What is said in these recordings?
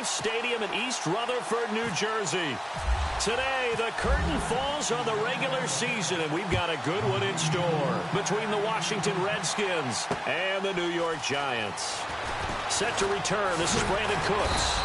TeamProof's Stadium in East Rutherford, New Jersey. Today, the curtain falls on the regular season, and we've got a good one in store between the Washington Redskins and the New York Giants. Set to return, this is Brandon Cooks.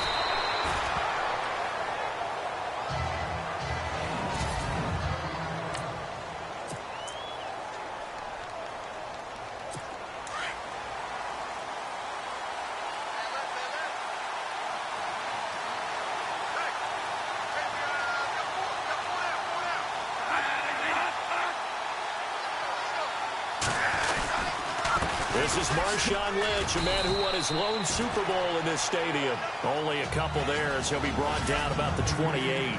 This is Marshawn Lynch, a man who won his lone Super Bowl in this stadium. Only a couple there as he'll be brought down about the 28.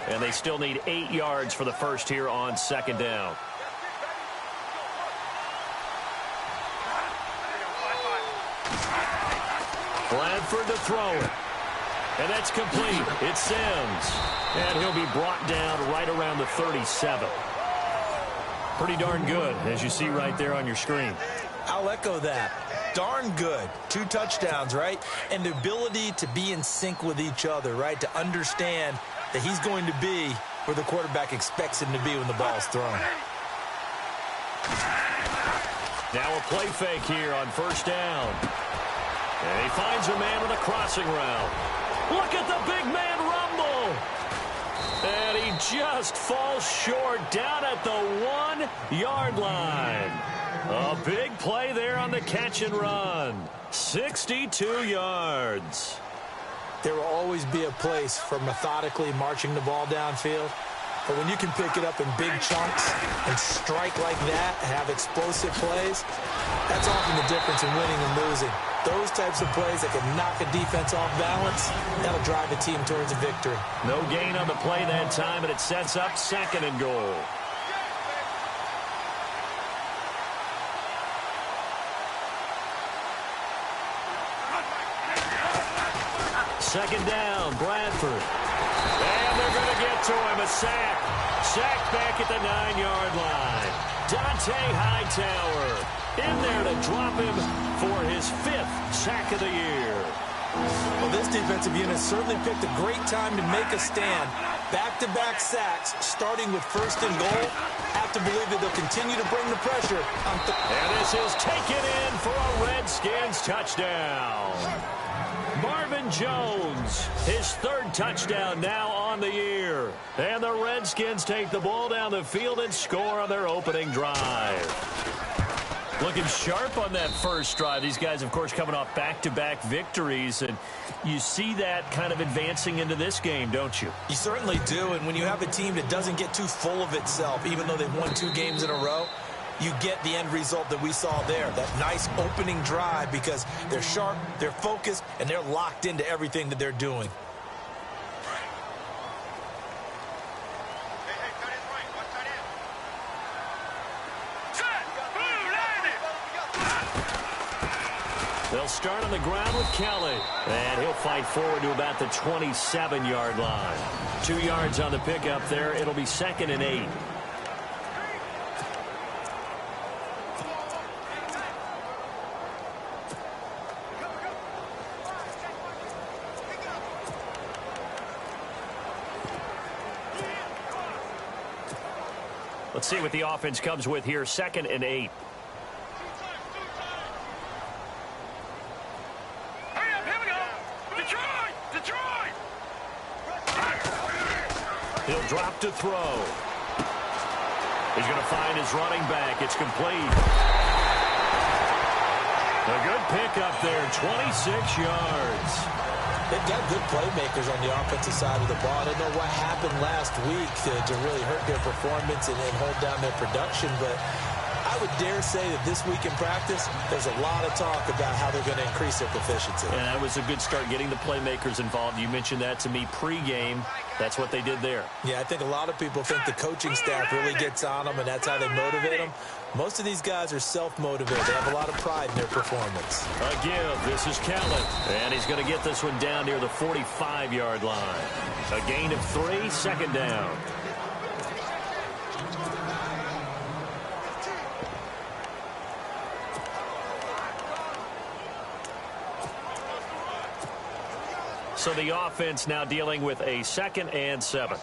And they still need 8 yards for the first here on second down. Bradford to throw it. And that's complete. It's Sims. And he'll be brought down right around the 37. Pretty darn good, as you see right there on your screen. I'll echo that. Darn good. 2 touchdowns, right? And the ability to be in sync with each other, right? To understand that he's going to be where the quarterback expects him to be when the ball's thrown. Now a play fake here on first down. And he finds a man with a crossing route. Look at the big man rumble. And he just falls short down at the 1-yard line. A big play there on the catch and run. 62 yards. There will always be a place for methodically marching the ball downfield. But when you can pick it up in big chunks and strike like that and have explosive plays, that's often the difference in winning and losing. Those types of plays that can knock a defense off balance, that'll drive a team towards a victory. No gain on the play that time, and it sets up second and goal. Second down, Bradford. And they're going to get to him, a sack. Sacked back at the 9-yard line. Dante Hightower in there to drop him for his 5th sack of the year. Well, this defensive unit certainly picked a great time to make a stand. Back-to-back sacks, starting with first and goal. Have to believe that they'll continue to bring the pressure. And this is taken in for a Redskins touchdown. Marvin Jones, his 3rd touchdown now on the year. And the Redskins take the ball down the field and score on their opening drive. Looking sharp on that first drive. These guys, of course, coming off back-to-back victories. And you see that kind of advancing into this game, don't you? You certainly do. And when you have a team that doesn't get too full of itself, even though they've won 2 games in a row, you get the end result that we saw there. That nice opening drive because they're sharp, they're focused, and they're locked into everything that they're doing. They'll start on the ground with Kelly. And he'll fight forward to about the 27-yard line. 2 yards on the pickup there. It'll be second and 8. Let's see what the offense comes with here. Second and 8. He'll drop to throw. He's going to find his running back. It's complete. A good pickup there, 26 yards. They've got good playmakers on the offensive side of the ball. I don't know what happened last week to really hurt their performance and hold down their production, but I would dare say that this week in practice, there's a lot of talk about how they're going to increase their proficiency. And that was a good start, getting the playmakers involved. You mentioned that to me pregame. That's what they did there. Yeah, I think a lot of people think the coaching staff really gets on them, and that's how they motivate them. Most of these guys are self-motivated. They have a lot of pride in their performance. A give. This is Kelly. And he's going to get this one down near the 45-yard line. A gain of 3, second down. So the offense now dealing with a 2nd and 7.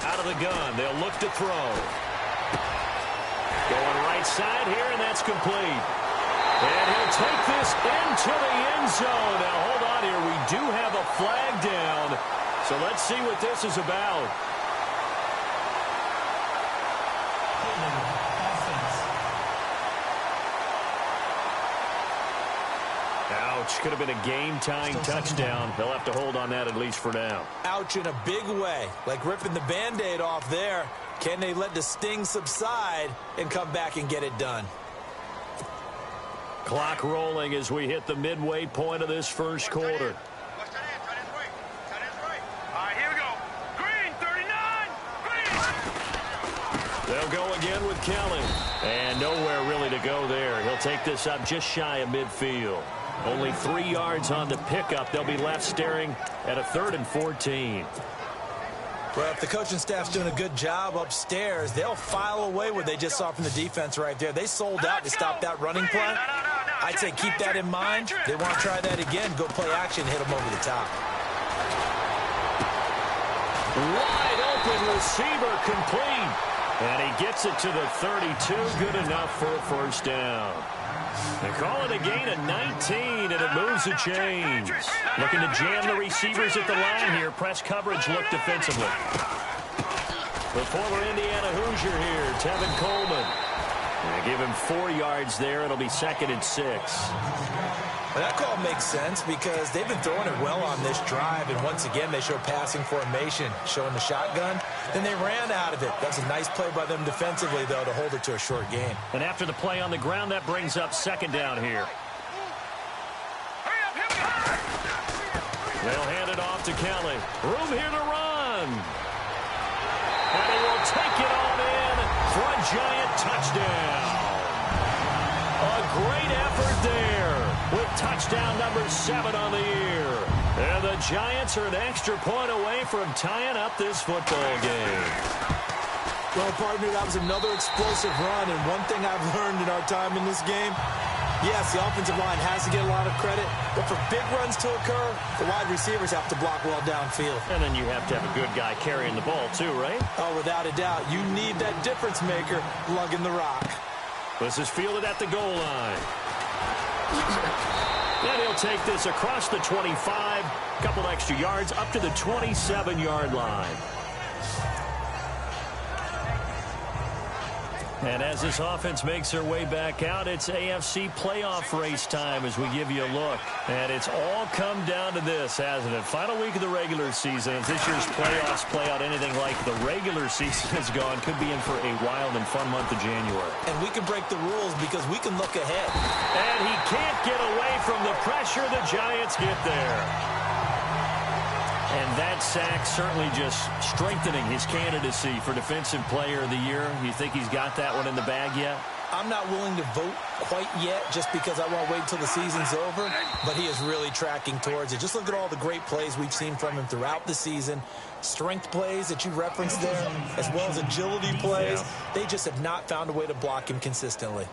Out of the gun, they'll look to throw. Going right side here, and that's complete. And he'll take this into the end zone. Now, hold on here. We do have a flag down. So let's see what this is about. Ouch. Could have been a game-tying touchdown. They'll have to hold on that at least for now. Ouch in a big way. Like ripping the Band-Aid off there. Can they let the sting subside and come back and get it done? Clock rolling as we hit the midway point of this first quarter. They'll go again with Kelly. And nowhere really to go there. He'll take this up just shy of midfield. Only 3 yards on the pickup. They'll be left staring at a 3rd and 14. Well, if the coaching staff's doing a good job upstairs, they'll file away what they just saw from the defense right there. They sold out to stop that running play. I'd say keep that in mind. They want to try that again. Go play action, hit them over the top. Wide open receiver complete. And he gets it to the 32. Good enough for a first down. They call it a gain of 19, and it moves the chains. Looking to jam the receivers at the line here. Press coverage look defensively. The former Indiana Hoosier here, Tevin Coleman. And give him 4 yards there. It'll be 2nd and 6. Well, that call makes sense because they've been throwing it well on this drive, and once again they show passing formation, showing the shotgun. Then they ran out of it. That's a nice play by them defensively, though, to hold it to a short game. And after the play on the ground, that brings up 2nd down here. They'll hand it off to Kelly. Room here to run. And he will take it on in for a giant touchdown. A great effort there with touchdown number 7 on the year. And the Giants are an extra point away from tying up this football game. Well, partner, that was another explosive run, and one thing I've learned in our time in this game, yes, the offensive line has to get a lot of credit, but for big runs to occur, the wide receivers have to block well downfield. And then you have to have a good guy carrying the ball too, right? Oh, without a doubt. You need that difference maker lugging the rock. This is fielded at the goal line. And he'll take this across the 25, a couple extra yards, up to the 27-yard line. And as this offense makes their way back out, it's AFC playoff race time as we give you a look. And it's all come down to this, hasn't it? Final week of the regular season. If this year's playoffs play out anything like the regular season has gone, could be in for a wild and fun month of January. And we can break the rules because we can look ahead. And he can't get away from the pressure. The Giants get there. And that sack certainly just strengthening his candidacy for Defensive Player of the Year. You think he's got that one in the bag yet? I'm not willing to vote quite yet just because I want to wait until the season's over, but he is really tracking towards it. Just look at all the great plays we've seen from him throughout the season. Strength plays that you referenced there, as well as agility plays. Yeah. They just have not found a way to block him consistently.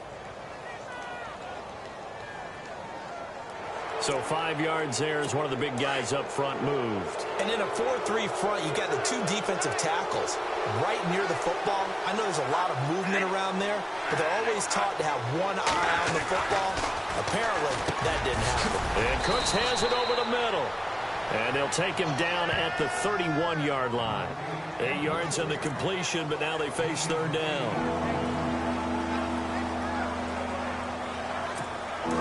So 5 yards there as one of the big guys up front moved. And in a 4-3 front, you got the 2 defensive tackles right near the football. I know there's a lot of movement around there, but they're always taught to have one eye on the football. Apparently, that didn't happen. And Cooks has it over the middle. And they'll take him down at the 31-yard line. 8 yards on the completion, but now they face 3rd down.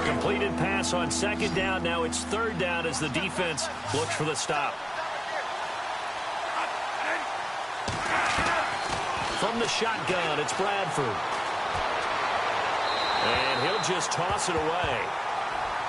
Completed pass on 2nd down. Now it's 3rd down as the defense looks for the stop. From the shotgun, it's Bradford. And he'll just toss it away.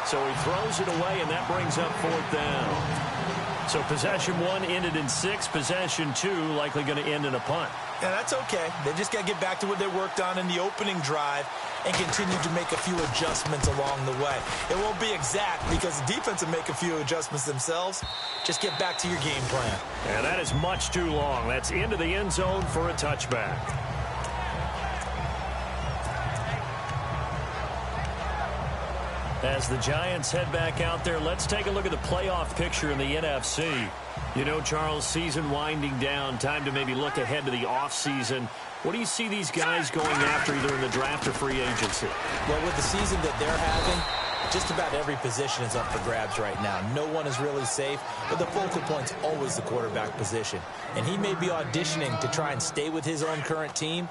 So he throws it away, and that brings up 4th down. So possession 1 ended in 6. Possession 2 likely going to end in a punt. Yeah, that's okay. They just got to get back to what they worked on in the opening drive and continue to make a few adjustments along the way. It won't be exact because the defense will make a few adjustments themselves. Just get back to your game plan. And that is much too long. That's into the end zone for a touchback. As the Giants head back out there, let's take a look at the playoff picture in the NFC. You know, Charles, season winding down, time to maybe look ahead to the offseason. What do you see these guys going after either in the draft or free agency? Well, with the season that they're having, just about every position is up for grabs right now. No one is really safe, but the focal point's always the quarterback position. And he may be auditioning to try and stay with his own current team.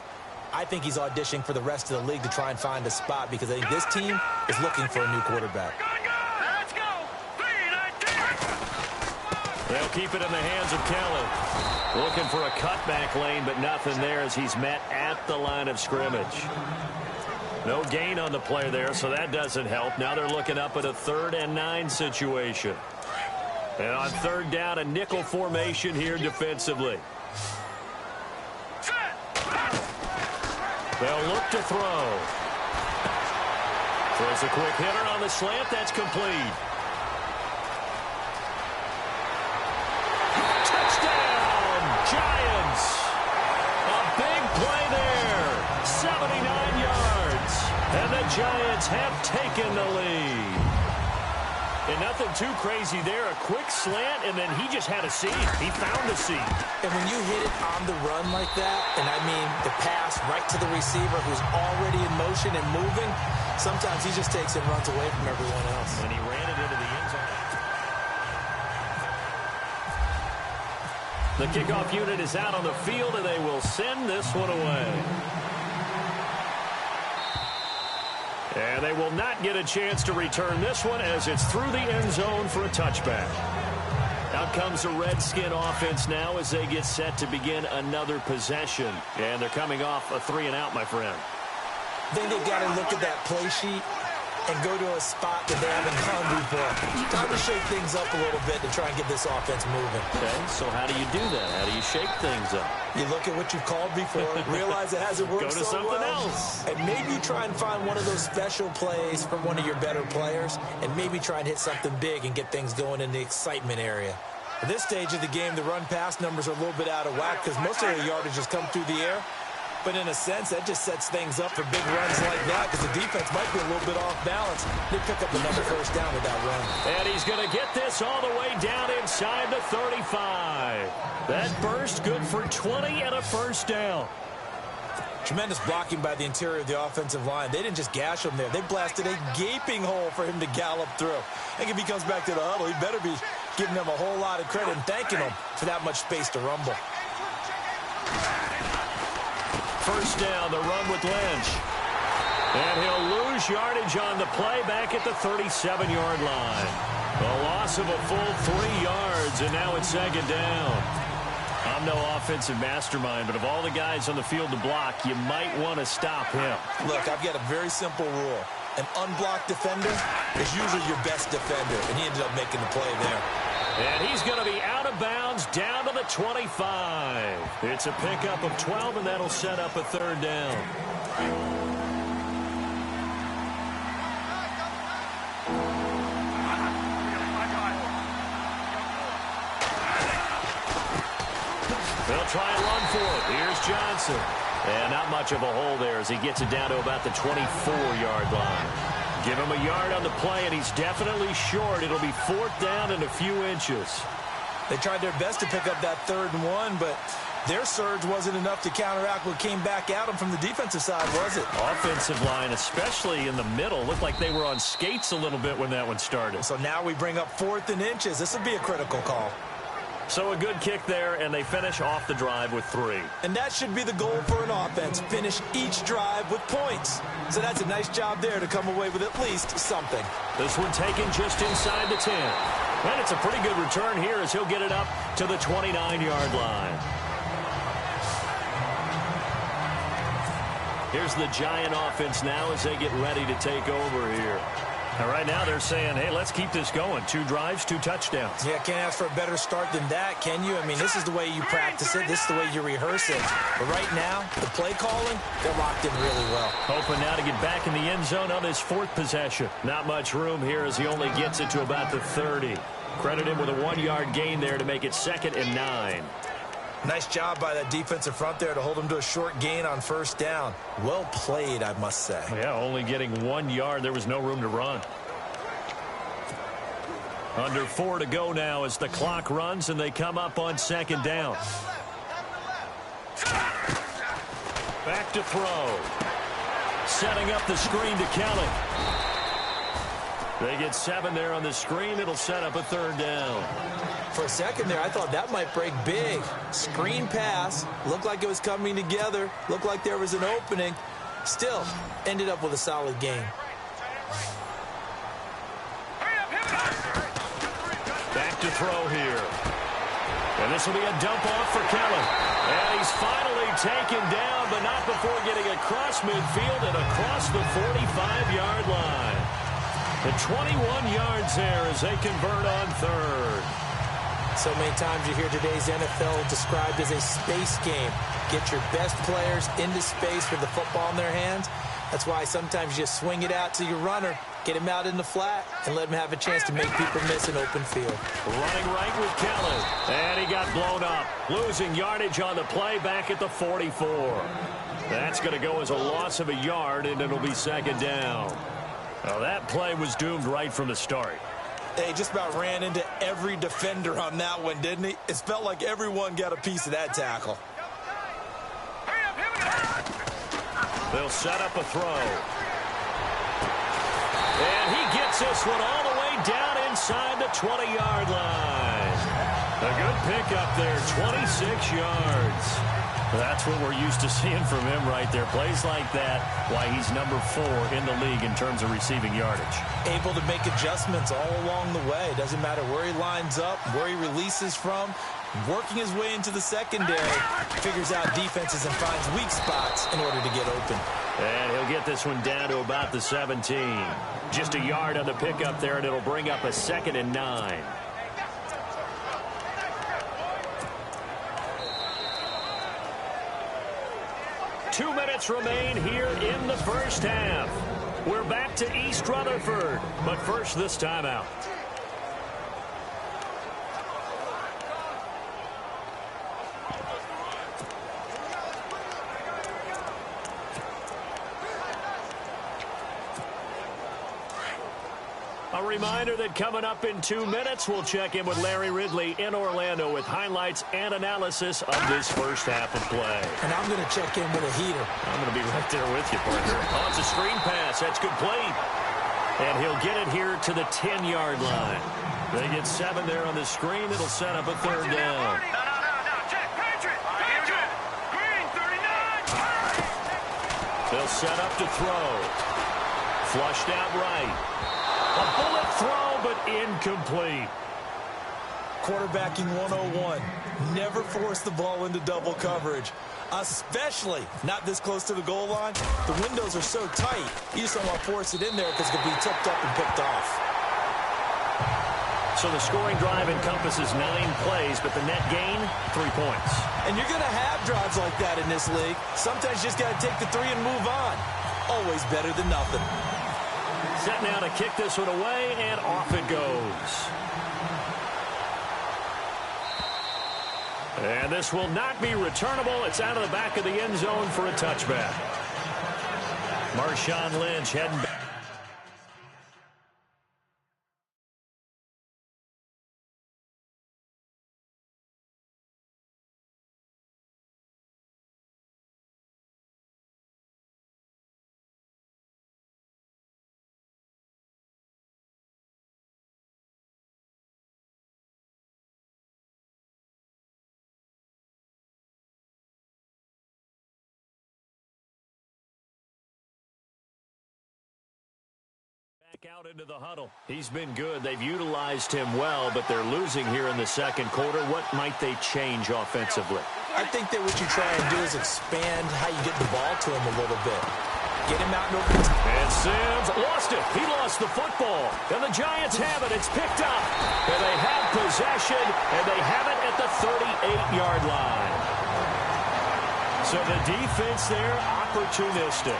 I think he's auditioning for the rest of the league to try and find a spot because I think this team is looking for a new quarterback. Let's go. They'll keep it in the hands of Kelly. Looking for a cutback lane, but nothing there as he's met at the line of scrimmage. No gain on the play there, so that doesn't help. Now they're looking up at a 3rd and 9 situation. And on 3rd down, a nickel formation here defensively. They'll look to throw. Throws a quick hitter on the slant. That's complete. Touchdown, Giants. A big play there. 79 yards. And the Giants have taken the lead. And nothing too crazy there. A quick slant, and then he just had a seam. He found a seam. And when you hit it on the run like that, and I mean the pass right to the receiver who's already in motion and moving, sometimes he just takes and runs away from everyone else. And he ran it into the end zone. The kickoff unit is out on the field, and they will send this one away. And they will not get a chance to return this one as it's through the end zone for a touchback. Out comes the Redskin offense now as they get set to begin another possession. And they're coming off a 3-and-out, my friend. I think they've got to look at that play sheet and go to a spot that they haven't gone before. Time to shake things up a little bit to try and get this offense moving. Okay, so how do you do that? How do you shake things up? You look at what you've called before, realize it hasn't worked Go to so something well, else. and maybe you try and find one of those special plays from one of your better players, and maybe try and hit something big and get things going in the excitement area. At this stage of the game, the run-pass numbers are a little bit out of whack because most of the yardage has come through the air. But in a sense, that just sets things up for big runs like that because the defense might be a little bit off balance. They pick up another 1st down with that run. And he's going to get this all the way down inside the 35. That burst good for 20 and a 1st down. Tremendous blocking by the interior of the offensive line. They didn't just gash him there. They blasted a gaping hole for him to gallop through. I think if he comes back to the huddle, he better be giving them a whole lot of credit and thanking them for that much space to rumble. 1st down, the run with Lynch. And he'll lose yardage on the play back at the 37-yard line. A loss of a full 3 yards, and now it's 2nd down. I'm no offensive mastermind, but of all the guys on the field to block, you might want to stop him. Look, I've got a very simple rule. An unblocked defender is usually your best defender, and he ended up making the play there. And he's going to be out of bounds down to the 25. It's a pickup of 12, and that'll set up a 3rd down. They'll try and run for it. Here's Johnson. And not much of a hole there as he gets it down to about the 24-yard line. Give him a yard on the play, and he's definitely short. It'll be 4th down and a few inches. They tried their best to pick up that 3rd and 1, but their surge wasn't enough to counteract what came back at them from the defensive side, was it? Offensive line, especially in the middle, looked like they were on skates a little bit when that one started. So now we bring up 4th and inches. This would be a critical call. So a good kick there, and they finish off the drive with 3. And that should be the goal for an offense, finish each drive with points. So that's a nice job there to come away with at least something. This one taken just inside the 10. And it's a pretty good return here as he'll get it up to the 29-yard line. Here's the Giant offense now as they get ready to take over here. And right now they're saying, hey, let's keep this going. 2 drives, 2 touchdowns. Yeah, can't ask for a better start than that, can you? I mean, this is the way you practice it. This is the way you rehearse it. But right now, the play calling, they're locked in really well. Hoping now to get back in the end zone on his 4th possession. Not much room here as he only gets it to about the 30. Credit him with a 1-yard gain there to make it 2nd and 9. Nice job by that defensive front there to hold him to a short gain on 1st down. Well played, I must say. Yeah, only getting 1 yard. There was no room to run. Under 4 to go now as the clock runs and they come up on second down. Back to throw. Setting up the screen to Kelly. They get 7 there on the screen. It'll set up a third down. For a second there, I thought that might break big. Screen pass. Looked like it was coming together. Looked like there was an opening. Still, ended up with a solid game. Back to throw here. And this will be a dump off for Kelly. And he's finally taken down, but not before getting across midfield and across the 45-yard line. The 21 yards there as they convert on third. So many times you hear today's NFL described as a space game. Get your best players into space with the football in their hands. That's why sometimes you swing it out to your runner, get him out in the flat, and let him have a chance to make people miss an open field. Running right with Kelly. And he got blown up. Losing yardage on the play back at the 44. That's going to go as a loss of a yard, and it'll be second down. Well, that play was doomed right from the start. They just about ran into every defender on that one, didn't he? It felt like everyone got a piece of that tackle. They'll set up a throw. And he gets this one all the way down inside the 20-yard line. A good pickup there, 26 yards. That's what we're used to seeing from him right there. Plays like that, why he's number 4 in the league in terms of receiving yardage. Able to make adjustments all along the way. Doesn't matter where he lines up, where he releases from. Working his way into the secondary, figures out defenses and finds weak spots in order to get open. And he'll get this one down to about the 17. Just a yard on the pickup there, and it'll bring up a 2nd and 9. Two minutes remain here in the first half. We're back to East Rutherford, but first this timeout. A reminder that coming up in 2 minutes, we'll check in with Larry Ridley in Orlando with highlights and analysis of this first half of play. And I'm going to check in with a heater. I'm going to be right there with you, partner. Oh, it's a screen pass. That's complete. And he'll get it here to the 10-yard line. They get 7 there on the screen. It'll set up a third down. They'll set up to throw. Flushed out right. A bullet throw, but incomplete. Quarterbacking 101. Never force the ball into double coverage, especially not this close to the goal line. The windows are so tight, you just don't want to force it in there because it could be tipped up and picked off. So the scoring drive encompasses 9 plays, but the net gain, 3 points. And you're going to have drives like that in this league. Sometimes you just got to take the 3 and move on. Always better than nothing. Set now to kick this one away, and off it goes. And this will not be returnable. It's out of the back of the end zone for a touchback. Marshawn Lynch heading back. Out into the huddle. He's been good. They've utilized him well, but they're losing here in the second quarter. What might they change offensively? I think that what you try and do is expand how you get the ball to him a little bit. Get him out and open. And Sims lost it. He lost the football. And the Giants have it. It's picked up. And they have possession, and they have it at the 38-yard line. So the defense there, opportunistic.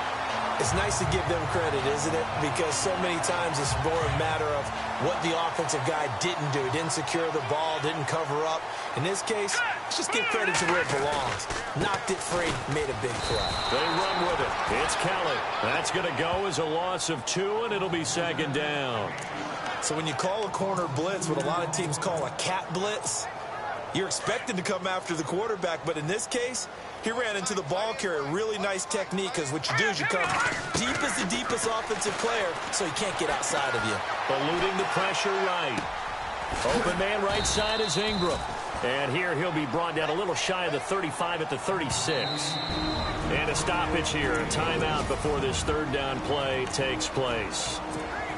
It's nice to give them credit, isn't it? Because so many times it's more a matter of what the offensive guy didn't do. Didn't secure the ball, didn't cover up. In this case, let's just give credit to where it belongs. Knocked it free, made a big play. They run with it. It's Kelly. That's going to go as a loss of 2, and it'll be second down. So when you call a corner blitz, what a lot of teams call a cat blitz, you're expected to come after the quarterback, but in this case, he ran into the ball carrier. Really nice technique, because what you do is you come deep as the deepest offensive player, so he can't get outside of you. Eluding the pressure right. Open man right side is Ingram. And here he'll be brought down a little shy of the 35 at the 36. And a stoppage here, a timeout before this third down play takes place.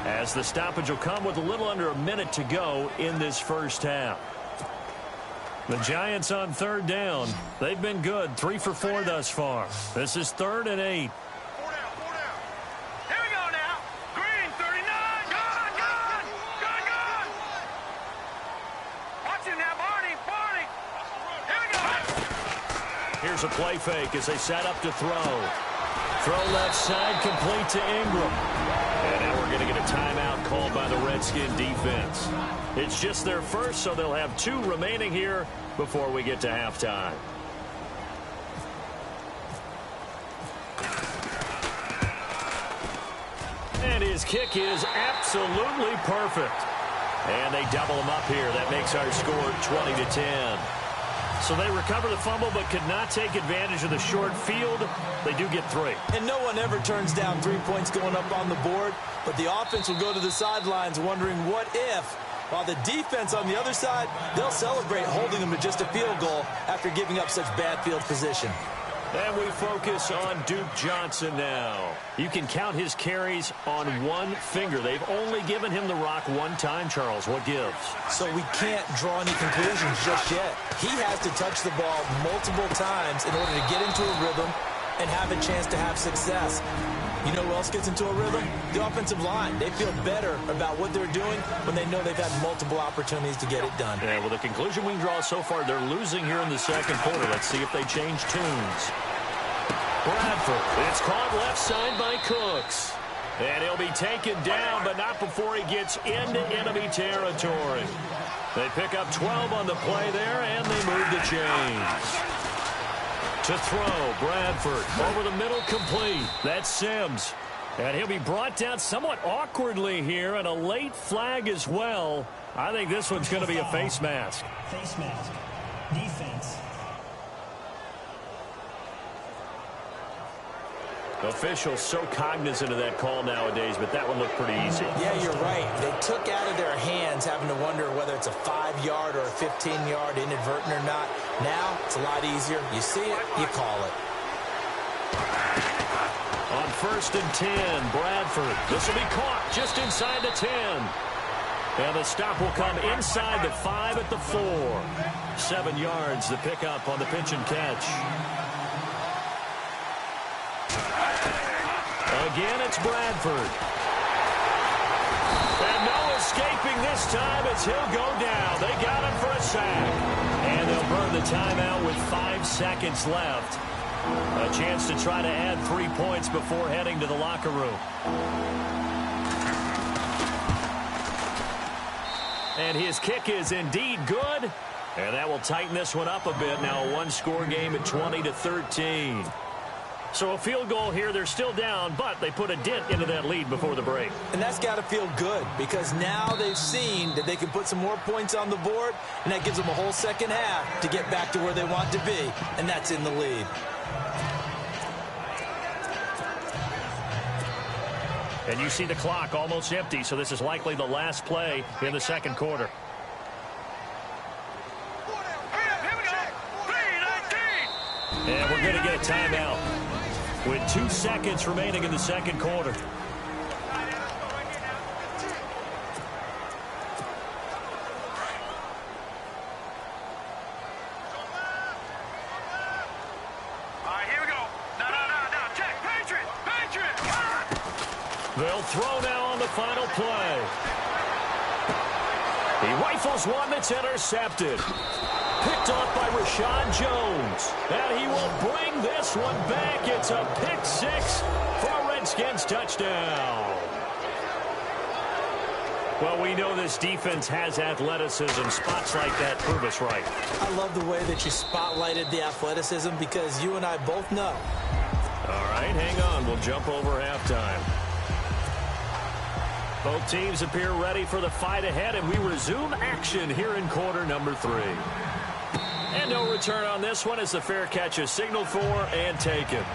As the stoppage will come with a little under a minute to go in this first half. The Giants on third down. They've been good, 3 for 4 thus far. This is 3rd and 8. Here's a play fake as they set up to throw. Throw left side, complete to Ingram. And now we're going to get a timeout called by the Redskin defense. It's just their first, so they'll have 2 remaining here before we get to halftime. And his kick is absolutely perfect. And they double him up here. That makes our score 20-10. So they recover the fumble but could not take advantage of the short field. They do get 3. And no one ever turns down 3 points going up on the board, but the offense will go to the sidelines wondering what if, while the defense on the other side, they'll celebrate holding them to just a field goal after giving up such bad field position. And we focus on Duke Johnson now. You can count his carries on one finger. They've only given him the rock one time, Charles. What gives? So we can't draw any conclusions just yet. He has to touch the ball multiple times in order to get into a rhythm and have a chance to have success. You know who else gets into a rhythm? The offensive line. They feel better about what they're doing when they know they've had multiple opportunities to get it done. Yeah, well, the conclusion we can draw so far, they're losing here in the second quarter. Let's see if they change tunes. Bradford. It's caught left side by Cooks. And he'll be taken down, but not before he gets into enemy territory. They pick up 12 on the play there, and they move the chains. To throw, Bradford over the middle, complete. That's Sims. And he'll be brought down somewhat awkwardly here, and a late flag as well. I think this one's going to be a face mask. Face mask. Defense. Officials so cognizant of that call nowadays, but that one looked pretty easy. Yeah, you're right. They took out of their hands having to wonder whether it's a 5-yard or a 15-yard inadvertent or not. Now, it's a lot easier. You see it, you call it. On 1st and 10, Bradford. This will be caught just inside the 10. And the stop will come inside the 5 at the 4. 7 yards, the pickup on the pitch and catch. Again, it's Bradford. And no escaping this time as he'll go down. They got him for a sack. And they'll burn the timeout with 5 seconds left. A chance to try to add 3 points before heading to the locker room. And his kick is indeed good. And that will tighten this one up a bit. Now a one-score game at 20-13. So a field goal here, they're still down, but they put a dent into that lead before the break. And that's got to feel good, because now they've seen that they can put some more points on the board, and that gives them a whole second half to get back to where they want to be, and that's in the lead. And you see the clock almost empty, so this is likely the last play in the second quarter. And we're going to get a timeout with 2 seconds remaining in the second quarter. They'll throw now on the final play. He rifles one that's intercepted. Picked off by Rashad Jones. And he will bring this one back. It's a pick 6 for a Redskins touchdown. Well, we know this defense has athleticism. Spots like that prove us right. I love the way that you spotlighted the athleticism, because you and I both know. All right, hang on. We'll jump over halftime. Both teams appear ready for the fight ahead, and we resume action here in quarter number 3. And no return on this one as the fair catch is signaled for and taken.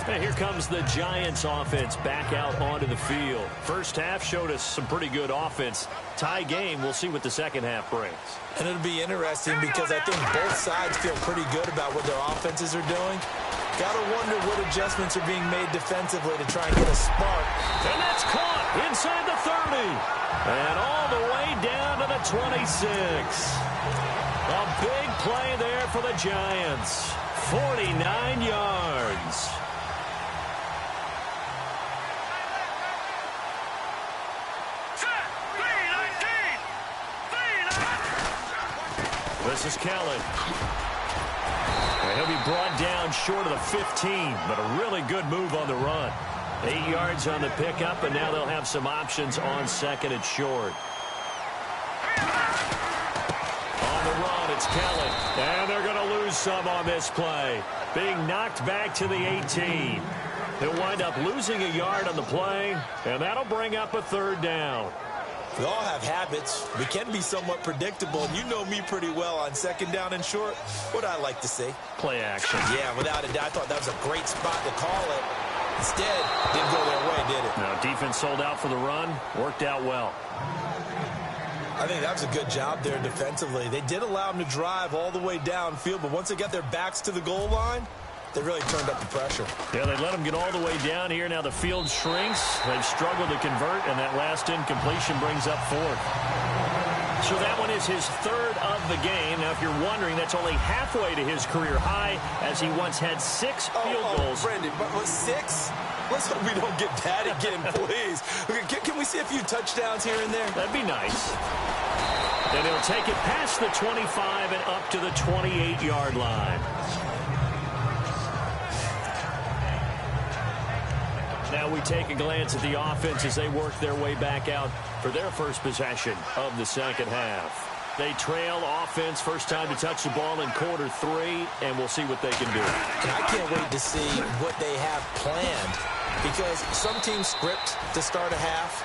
And here comes the Giants offense back out onto the field. First half showed us some pretty good offense. Tie game, we'll see what the second half brings. And it'll be interesting because I think both sides feel pretty good about what their offenses are doing. Got to wonder what adjustments are being made defensively to try and get a spark. And that's caught inside the 30. And all the way down to the 26. A big play there for the Giants. 49 yards. This is Kelly. And he'll be brought down short of the 15, but a really good move on the run. 8 yards on the pickup, and now they'll have some options on second and short. On the run, it's Kelly. And they're going to lose some on this play. Being knocked back to the 18. He'll wind up losing a yard on the play, and that'll bring up a third down. We all have habits. We can be somewhat predictable, and you know me pretty well on second down and short. What I like to see. Play action. Yeah, without a doubt. I thought that was a great spot to call it. Instead, didn't go their way, did it? No, defense sold out for the run. Worked out well. I think that was a good job there defensively. They did allow them to drive all the way downfield, but once they got their backs to the goal line, they really turned up the pressure. Yeah, they let them get all the way down here. Now the field shrinks. They've struggled to convert, and that last incompletion brings up fourth. So that one is his third of the game. Now, if you're wondering, that's only halfway to his career high, as he once had 6 field goals. Brendan, but was 6? Let's hope we don't get that again, please. Can we see a few touchdowns here and there? That'd be nice. And he'll take it past the 25 and up to the 28-yard line. Now we take a glance at the offense as they work their way back out for their first possession of the second half. They trail offense, first time to touch the ball in quarter 3, and we'll see what they can do. And I can't wait to see what they have planned, because some teams script to start a half.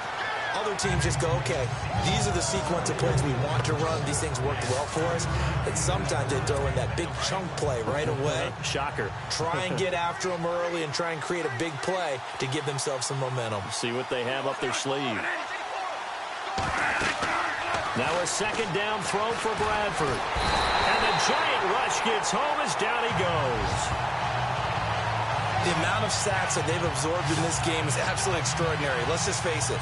Other teams just go, okay, these are the sequence of plays we want to run. These things worked well for us. And sometimes they throw in that big chunk play right away. Shocker. Try and get after them early and try and create a big play to give themselves some momentum. See what they have up their sleeve. Now a second down throw for Bradford. And the giant rush gets home as down he goes. The amount of sacks that they've absorbed in this game is absolutely extraordinary. Let's just face it.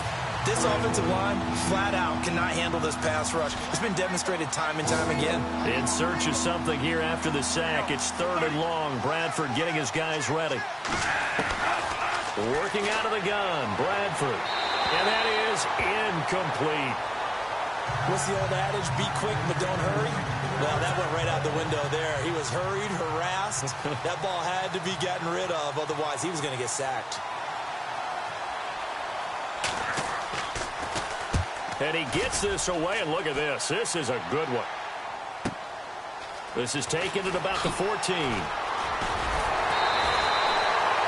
This offensive line, flat out, cannot handle this pass rush. It's been demonstrated time and time again. In search of something here after the sack. It's third and long. Bradford getting his guys ready. Working out of the gun, Bradford. And that is incomplete. What's the old adage? Be quick, but don't hurry. Well, that went right out the window there. He was hurried, harassed. That ball had to be gotten rid of, otherwise he was going to get sacked. And he gets this away, and look at this. This is a good one. This is taken at about the 14.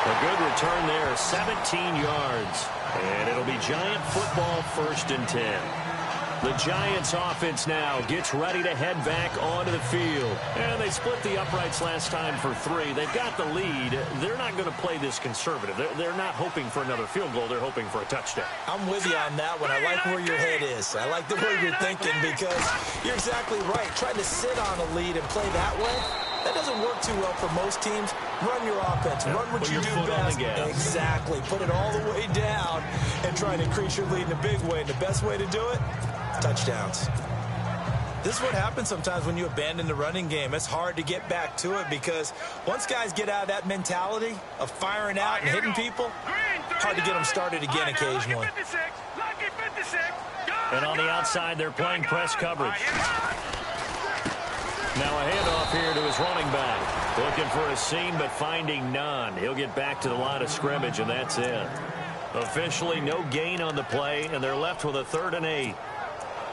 A good return there, 17 yards. And it'll be Giant football, 1st and 10. The Giants offense now gets ready to head back onto the field. And they split the uprights last time for 3. They've got the lead. They're not going to play this conservative. They're not hoping for another field goal. They're hoping for a touchdown. I'm with you on that one. I like where your head is. I like the way you're thinking, because you're exactly right. Trying to sit on a lead and play that way, that doesn't work too well for most teams. Run your offense. Run what you do best. Exactly. Put it all the way down and try to increase your lead in a big way. And the best way to do it, touchdowns. This is what happens sometimes when you abandon the running game. It's hard to get back to it, because once guys get out of that mentality of firing out and hitting people, hard to get them started again occasionally. And on the outside, they're playing press coverage. Now a handoff here to his running back. Looking for a seam, but finding none. He'll get back to the line of scrimmage, and that's it. Officially no gain on the play, and they're left with a 3rd and 8.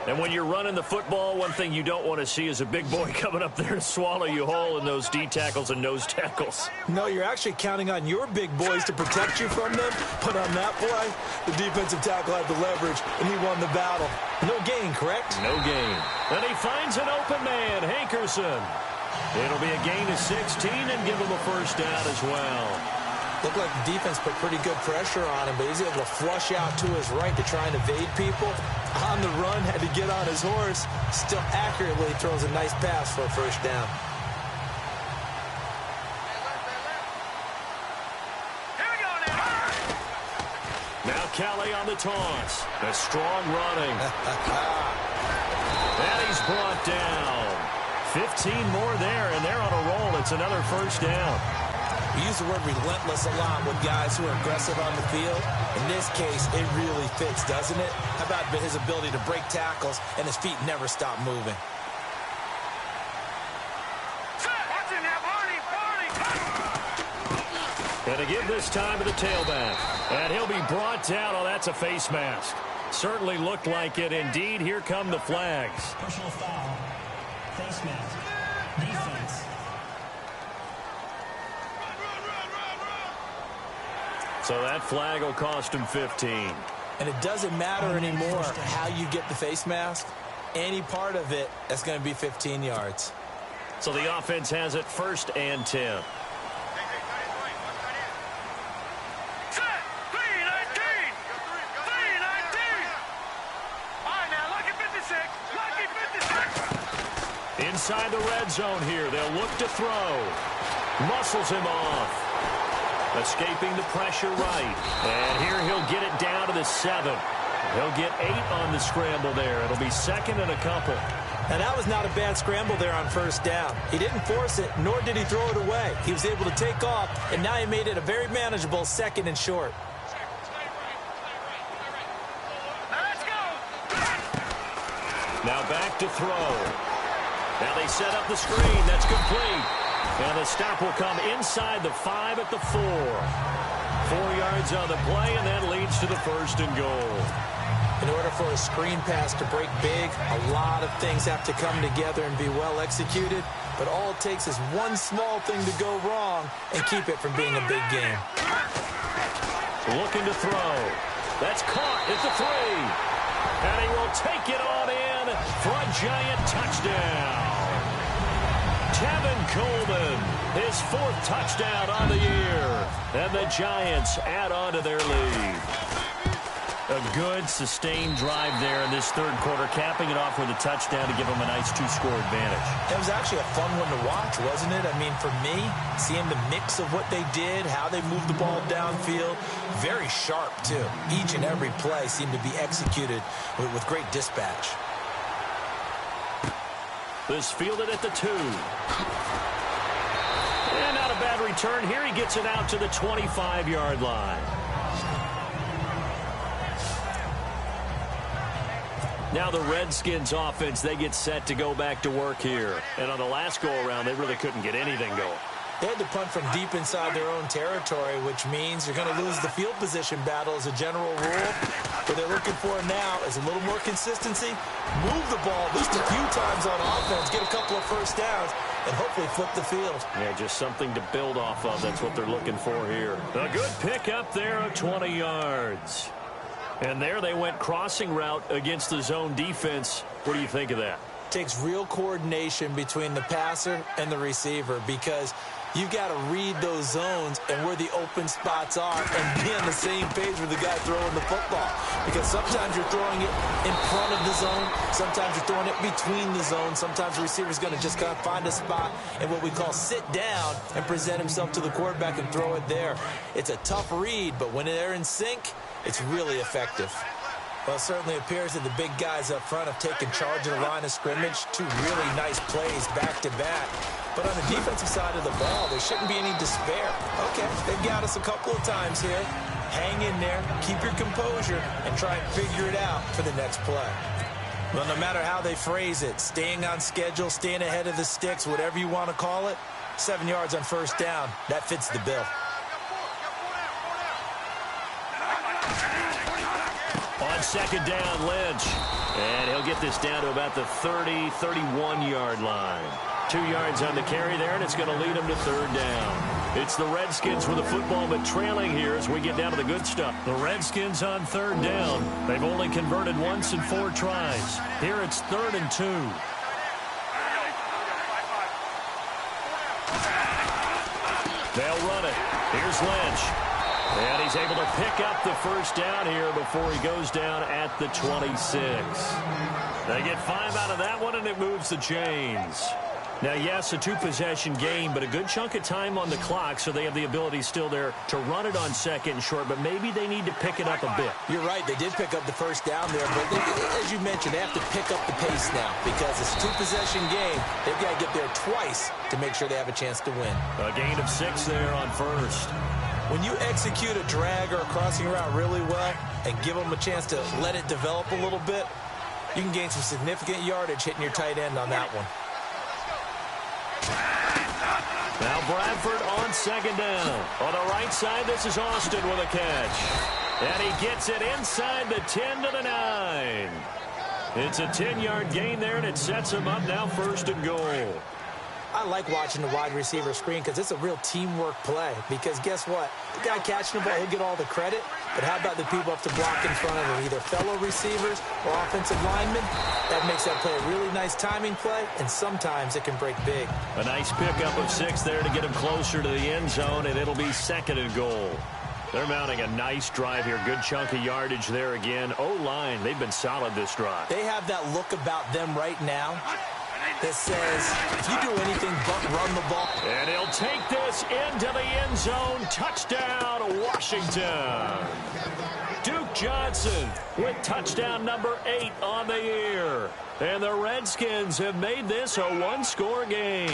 And when you're running the football, one thing you don't want to see is a big boy coming up there and swallow you whole in those D tackles and nose tackles. No, you're actually counting on your big boys to protect you from them. But on that play, the defensive tackle had the leverage, and he won the battle. No gain, correct? No gain. And he finds an open man, Hankerson. It'll be a gain of 16 and give him a first down as well. Looked like the defense put pretty good pressure on him, but he's able to flush out to his right to try and evade people. On the run, had to get on his horse. Still accurately throws a nice pass for a first down. Now Kelly on the toss. A strong running. And he's brought down. 15 more there, and they're on a roll. It's another first down. We use the word relentless a lot with guys who are aggressive on the field. In this case, it really fits, doesn't it? How about his ability to break tackles and his feet never stop moving? And to give this time to the tailback. And he'll be brought down. Oh, that's a face mask. Certainly looked like it. Indeed, here come the flags. Personal foul. Face mask. Defense. So that flag will cost him 15. And it doesn't matter anymore how you get the face mask. Any part of it, that's going to be 15 yards. So the offense has it 1st and 10. Inside the red zone here. They'll look to throw. Muscles him off. Escaping the pressure right. And here he'll get it down to the 7. He'll get 8 on the scramble there. It'll be 2nd and a couple. Now, that was not a bad scramble there on first down. He didn't force it, nor did he throw it away. He was able to take off, and now he made it a very manageable 2nd and short. Now back to throw. Now they set up the screen. That's complete. And the stop will come inside the 5 at the 4. 4 yards on the play, and that leads to the 1st and goal. In order for a screen pass to break big, a lot of things have to come together and be well executed. But all it takes is one small thing to go wrong and keep it from being a big game. Looking to throw. That's caught at the 3. And he will take it on in for a giant touchdown. Tevin Coleman, his 4th touchdown on the year. And the Giants add on to their lead. A good, sustained drive there in this 3rd quarter, capping it off with a touchdown to give them a nice 2-score advantage. It was actually a fun one to watch, wasn't it? I mean, for me, seeing the mix of what they did, how they moved the ball downfield, very sharp, too. Each and every play seemed to be executed with great dispatch. This fielded at the 2. And not a bad return here. He gets it out to the 25-yard line. Now the Redskins offense, they get set to go back to work here. And on the last go-around, they really couldn't get anything going. They had to punt from deep inside their own territory, which means you're going to lose the field position battle as a general rule. What they're looking for now is a little more consistency, move the ball at least a few times on offense, get a couple of first downs, and hopefully flip the field. Yeah, just something to build off of. That's what they're looking for here. A good pick up there of 20 yards. And there they went crossing route against the zone defense. What do you think of that? Takes real coordination between the passer and the receiver because you've got to read those zones and where the open spots are and be on the same page with the guy throwing the football. Because sometimes you're throwing it in front of the zone. Sometimes you're throwing it between the zones. Sometimes the receiver's going to just kind of find a spot and what we call sit down and present himself to the quarterback and throw it there. It's a tough read, but when they're in sync, it's really effective. Well, it certainly appears that the big guys up front have taken charge of the line of scrimmage. 2 really nice plays back-to-back. But on the defensive side of the ball, there shouldn't be any despair. Okay, they've got us a couple of times here. Hang in there, keep your composure, and try and figure it out for the next play. Well, no matter how they phrase it, staying on schedule, staying ahead of the sticks, whatever you want to call it, 7 yards on first down, that fits the bill. On second down, Lynch. And he'll get this down to about the 30, 31-yard line. 2 yards on the carry there, and it's going to lead him to third down. It's the Redskins with the football, but trailing here as we get down to the good stuff. The Redskins on third down. They've only converted once in 4 tries. Here it's 3rd and 2. They'll run it. Here's Lynch. And he's able to pick up the first down here before he goes down at the 26. They get 5 out of that one, and it moves the chains. Now, yes, a 2-possession game, but a good chunk of time on the clock, so they have the ability still there to run it on 2nd and short, but maybe they need to pick it up a bit. You're right. They did pick up the first down there, but as you mentioned, they have to pick up the pace now because it's a 2-possession game. They've got to get there twice to make sure they have a chance to win. A gain of 6 there on first. When you execute a drag or a crossing route really well and give them a chance to let it develop a little bit, you can gain some significant yardage hitting your tight end on that one. Now Bradford on 2nd down. On the right side, this is Austin with a catch. And he gets it inside the 10 to the 9. It's a 10-yard gain there, and it sets him up now 1st and goal. I like watching the wide receiver screen because it's a real teamwork play. Because guess what? The guy catching the ball, he'll get all the credit. But how about the people up to block in front of him, either fellow receivers or offensive linemen? That makes that play a really nice timing play, and sometimes it can break big. A nice pickup of 6 there to get him closer to the end zone, and it'll be 2nd and goal. They're mounting a nice drive here. Good chunk of yardage there again. O-line, they've been solid this drive. They have that look about them right now that says, if you do anything but run the ball. And he'll take this into the end zone. Touchdown, Washington. Duke Johnson with touchdown number 8 on the year. And the Redskins have made this a 1-score game.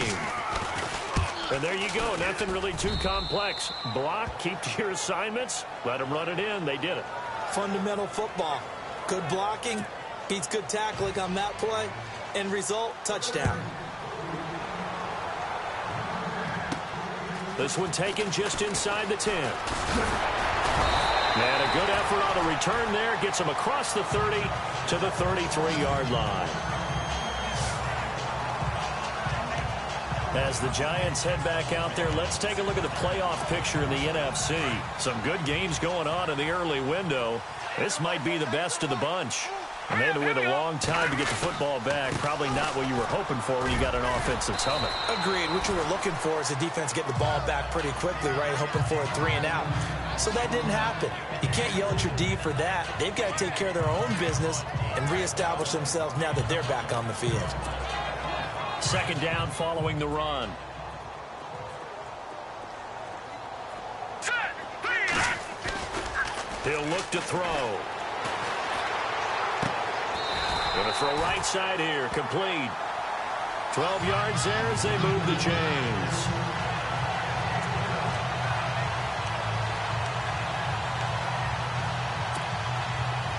And there you go. Nothing really too complex. Block, keep to your assignments, let them run it in. They did it. Fundamental football. Good blocking beats good tackling on that play. End result, touchdown. This one taken just inside the 10. And a good effort on the return there. Gets him across the 30 to the 33-yard line. As the Giants head back out there, let's take a look at the playoff picture in the NFC. Some good games going on in the early window. This might be the best of the bunch. And they had to wait a long time to get the football back. Probably not what you were hoping for when you got an offensive summit. Agreed. What you were looking for is the defense getting the ball back pretty quickly, right? Hoping for a 3 and out. So that didn't happen. You can't yell at your D for that. They've got to take care of their own business and reestablish themselves now that they're back on the field. 2nd down following the run. He'll look to throw. Going to throw right side here. Complete. 12 yards there as they move the chains.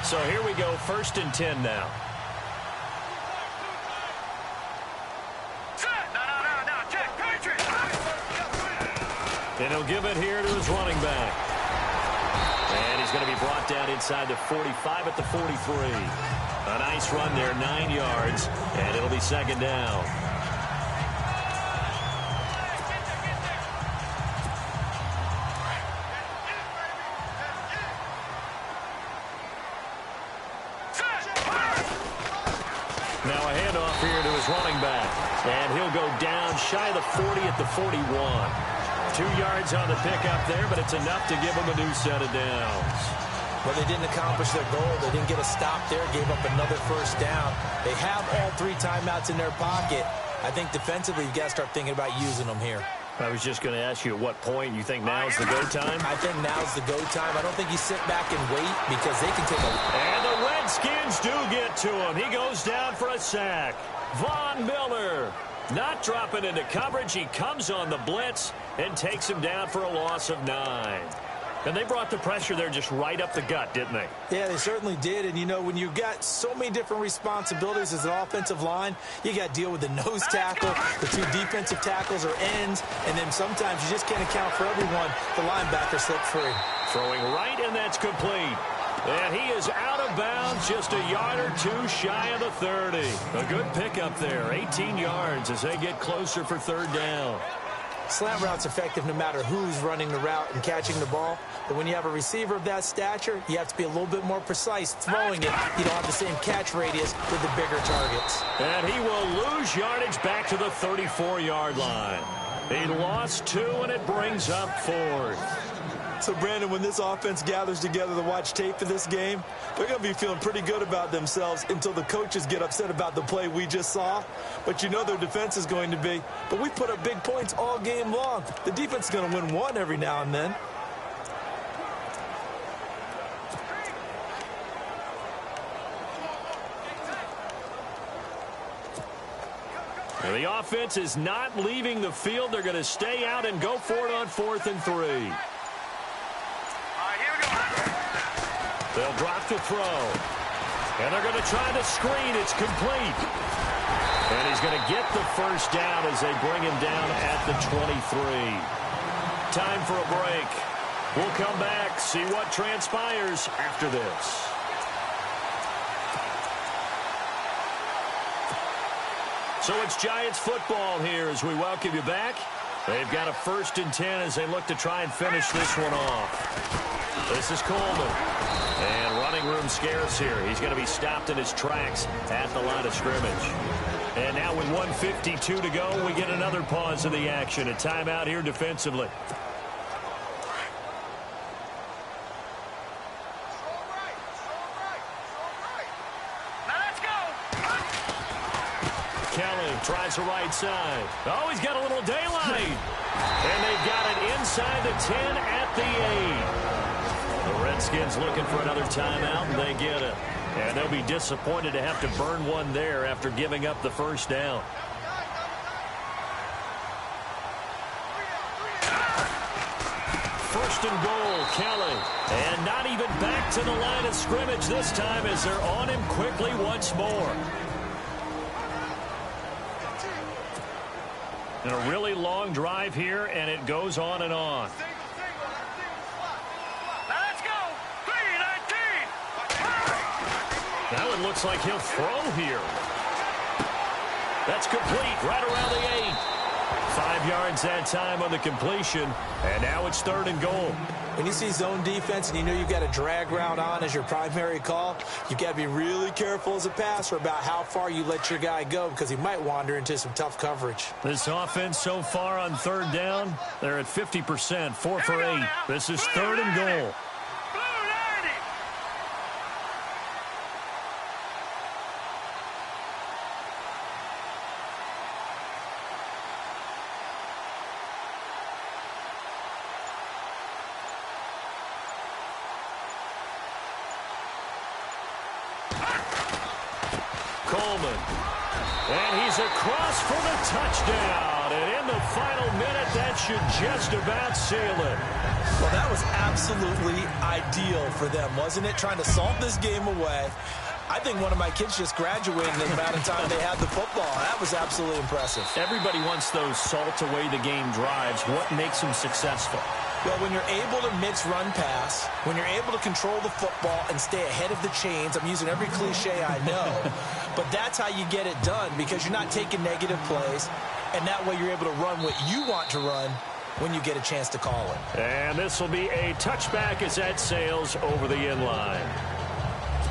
So here we go. 1st and 10 now. And he'll give it here to his running back. And he's going to be brought down inside the 45 at the 43. A nice run there, 9 yards, and it'll be 2nd down. Now a handoff here to his running back. And he'll go down shy of the 40 at the 41. 2 yards on the pickup there, but it's enough to give him a new set of downs. Well, they didn't accomplish their goal. They didn't get a stop there, gave up another 1st down. They have all 3 timeouts in their pocket. I think defensively, you've got to start thinking about using them here. I was just going to ask you at what point you think now's the go time? I think now's the go time. I don't think you sit back and wait because they can take a... And the Redskins do get to him. He goes down for a sack. Von Miller not dropping into coverage. He comes on the blitz and takes him down for a loss of 9. And they brought the pressure there just right up the gut, didn't they? Yeah, they certainly did. And, you know, when you've got so many different responsibilities as an offensive line, you got to deal with the nose tackle, the 2 defensive tackles or ends, and then sometimes you just can't account for everyone. The linebacker slipped free. Throwing right, and that's complete. And he is out of bounds, just a yard or two shy of the 30. A good pickup there, 18 yards as they get closer for third down. Slant route's effective no matter who's running the route and catching the ball. But when you have a receiver of that stature, you have to be a little bit more precise throwing it. You don't have the same catch radius with the bigger targets. And he will lose yardage back to the 34-yard line. He lost 2, and it brings up 4th. So, Brandon, when this offense gathers together to watch tape for this game, they're going to be feeling pretty good about themselves until the coaches get upset about the play we just saw. But you know their defense is going to be. But we put up big points all game long. The defense is going to win one every now and then. The offense is not leaving the field. They're going to stay out and go for it on 4th and 3. They'll drop the throw. And they're going to try the screen. It's complete. And he's going to get the first down as they bring him down at the 23. Time for a break. We'll come back, see what transpires after this. So it's Giants football here as we welcome you back. They've got a 1st and 10 as they look to try and finish this one off. This is Coleman. And running room scarce here. He's going to be stopped in his tracks at the line of scrimmage. And now with 1:52 to go, we get another pause of the action. A timeout here defensively. Kelly tries the right side. Oh, he's got a little daylight. And they've got it inside the 10 at the 8. The Redskins looking for another timeout, and they get it. And they'll be disappointed to have to burn one there after giving up the first down. First and goal, Kelly. And not even back to the line of scrimmage this time as they're on him quickly once more. And a really long drive here, and it goes on and on. Now it looks like he'll throw here. That's complete right around the 8. 5 yards that time on the completion. And now it's 3rd and goal. When you see zone defense and you know you've got a drag route on as your primary call, you've got to be really careful as a passer about how far you let your guy go because he might wander into some tough coverage. This offense so far on 3rd down, they're at 50%, 4 for 8. This is 3rd and goal. Coleman. And he's across for the touchdown. And in the final minute, that should just about seal it. Well, that was absolutely ideal for them, wasn't it? Trying to salt this game away. I think one of my kids just graduated in the amount of time they had the football. That was absolutely impressive. Everybody wants those salt-away-the-game drives. What makes them successful? Well, when you're able to mix run-pass, when you're able to control the football and stay ahead of the chains, I'm using every cliche I know, but that's how you get it done because you're not taking negative plays, and that way you're able to run what you want to run when you get a chance to call it. And this will be a touchback as that sails over the inline.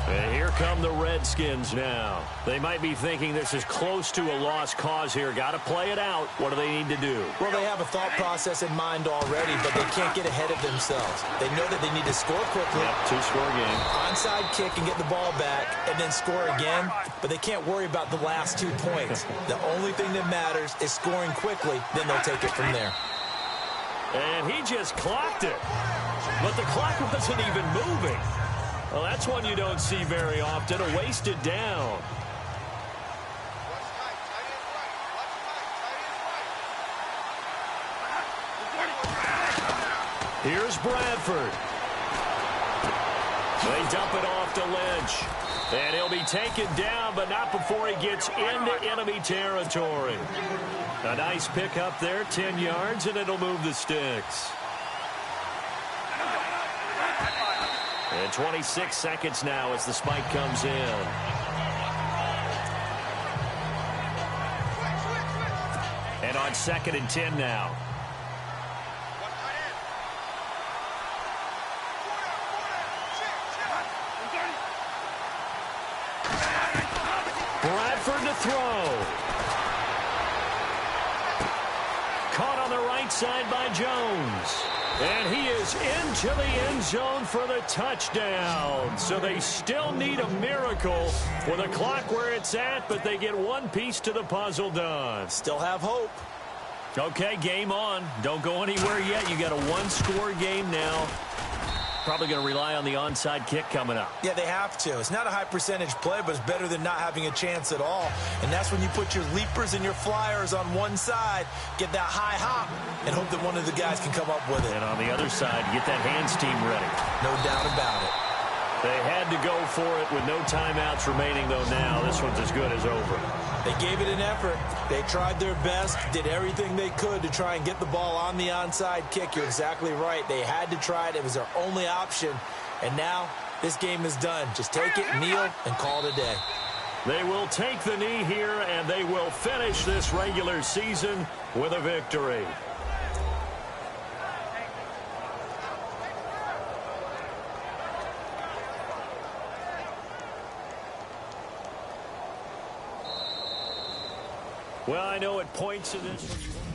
And here come the Redskins now. They might be thinking this is close to a lost cause here. Got to play it out. What do they need to do? Well, they have a thought process in mind already, but they can't get ahead of themselves. They know that they need to score quickly. Yep, 2-score game. Onside kick and get the ball back and then score again, but they can't worry about the last 2 points. The only thing that matters is scoring quickly, then they'll take it from there. And he just clocked it. But the clock wasn't even moving. Well, that's one you don't see very often, a wasted down. Here's Bradford. They dump it off to Lynch. And he'll be taken down, but not before he gets into enemy territory. A nice pickup there, 10 yards, and it'll move the sticks. And 26 seconds now as the spike comes in. And on 2nd and 10 now. Bradford to throw. Caught on the right side by Jones. And he is into the end zone for the touchdown. So they still need a miracle with the clock where it's at, but they get one piece to the puzzle done. Still have hope. Okay, game on. Don't go anywhere yet. You got a one-score game now. Probably going to rely on the onside kick coming up. Yeah, they have to. It's not a high percentage play, but it's better than not having a chance at all. And that's when you put your leapers and your flyers on one side, get that high hop, and hope that one of the guys can come up with it. And on the other side, get that hands team ready. No doubt about it. They had to go for it with no timeouts remaining, though, now. This one's as good as over. They gave it an effort. They tried their best, did everything they could to try and get the ball on the onside kick. You're exactly right. They had to try it. It was their only option. And now this game is done. Just take it, kneel, and call it a day. They will take the knee here, and they will finish this regular season with a victory. Well, I know at points in this one,